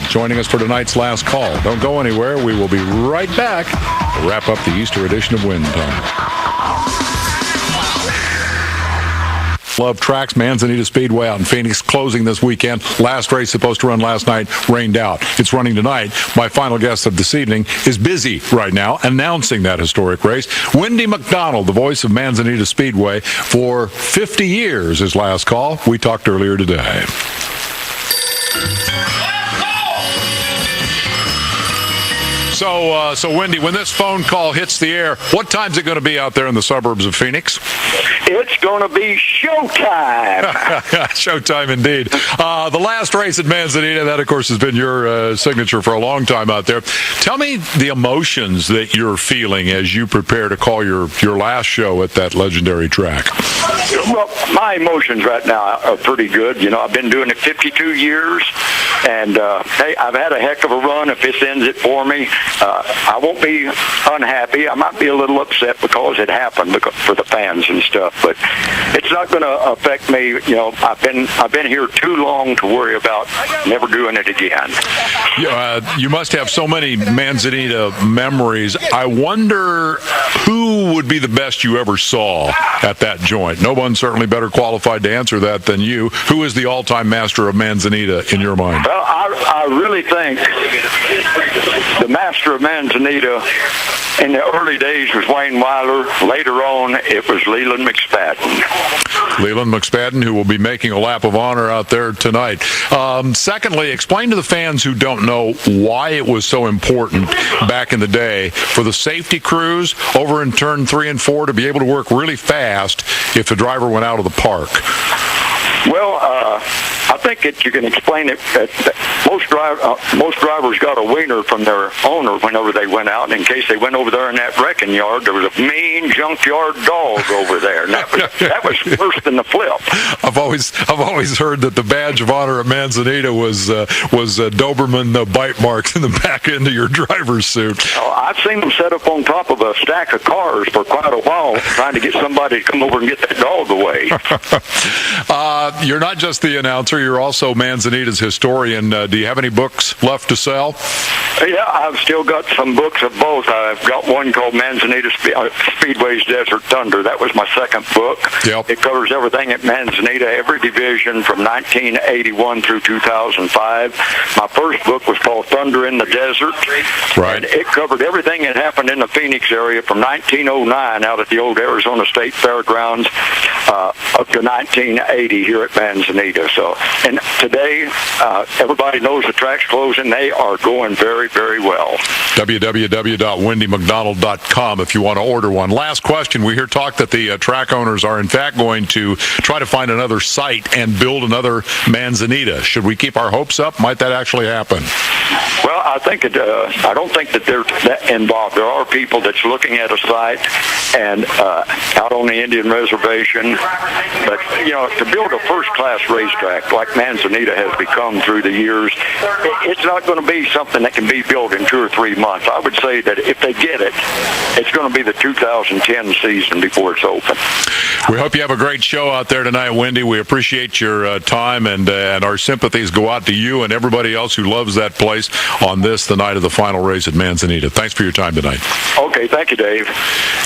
joining us for tonight's last call. Don't go anywhere. We will be right back to wrap up the Easter edition of Wind Time. Love Tracks, Manzanita Speedway out in Phoenix, closing this weekend. Last race supposed to run last night, rained out. It's running tonight. My final guest of this evening is busy right now announcing that historic race. Wendy Mcdonald, the voice of Manzanita Speedway for 50 years, his last call. We talked earlier today. So Wendy, when this phone call hits the air, what time's it going to be out there in the suburbs of Phoenix? It's going to be showtime. Showtime indeed. The last race at Manzanita, that of course has been your signature for a long time out there. Tell me the emotions that you're feeling as you prepare to call your last show at that legendary track. Well, my emotions right now are pretty good. You know, I've been doing it 52 years, and hey, I've had a heck of a run. If this ends it for me, I won't be unhappy. I might be a little upset because it happened for the fans and stuff, but it's not going to affect me. You know, I've been here too long to worry about never doing it again. You must have so many Manzanita memories. I wonder who would be the best you ever saw at that joint. No one certainly better qualified to answer that than you. Who is the all-time master of Manzanita in your mind? Well, I really think the master of Manzanita in the early days was Wayne Weiler. Later on, it was Leland McSpadden. Leland McSpadden, who will be making a lap of honor out there tonight. Secondly, explain to the fans who don't know why it was so important back in the day for the safety crews over in turn 3 and 4 to be able to work really fast if the driver went out of the park. Well, I think that you can explain it that most drivers got a wiener from their owner whenever they went out. And in case they went over there in that wrecking yard, there was a mean junkyard dog over there. And that was worse than the flip. I've always heard that the badge of honor at Manzanita was Doberman bite marks in the back end of your driver's suit. Oh, I've seen them set up on top of a stack of cars for quite a while, trying to get somebody to come over and get that dog away. You're not just the announcer, you're also Manzanita's historian. Do you have any books left to sell? Yeah, I've still got some books of both. I've got one called Manzanita Speedway's Desert Thunder. That was my second book. Yep. It covers everything at Manzanita, every division from 1981 through 2005. My first book was called Thunder in the Desert. Right. And it covered everything that happened in the Phoenix area from 1909 out at the old Arizona State Fairgrounds up to 1980 here at Manzanita. So, and today, everybody knows the track's closing. They are going very, very well. www.wendymcdonald.com if you want to order one. Last question. We hear talk that the track owners are in fact going to try to find another site and build another Manzanita. Should we keep our hopes up? Might that actually happen? Well, I don't think that they're that involved. There are people that's looking at a site and out on the Indian Reservation. But, you know, to build a first-class racetrack like Manzanita has become through the years, it's not going to be something that can be built in 2 or 3 months. I would say that if they get it, it's going to be the 2010 season before it's open. We hope you have a great show out there tonight, Wendy. We appreciate your time, and our sympathies go out to you and everybody else who loves that place on this, the night of the final race at Manzanita. Thanks for your time tonight. Okay, thank you, Dave.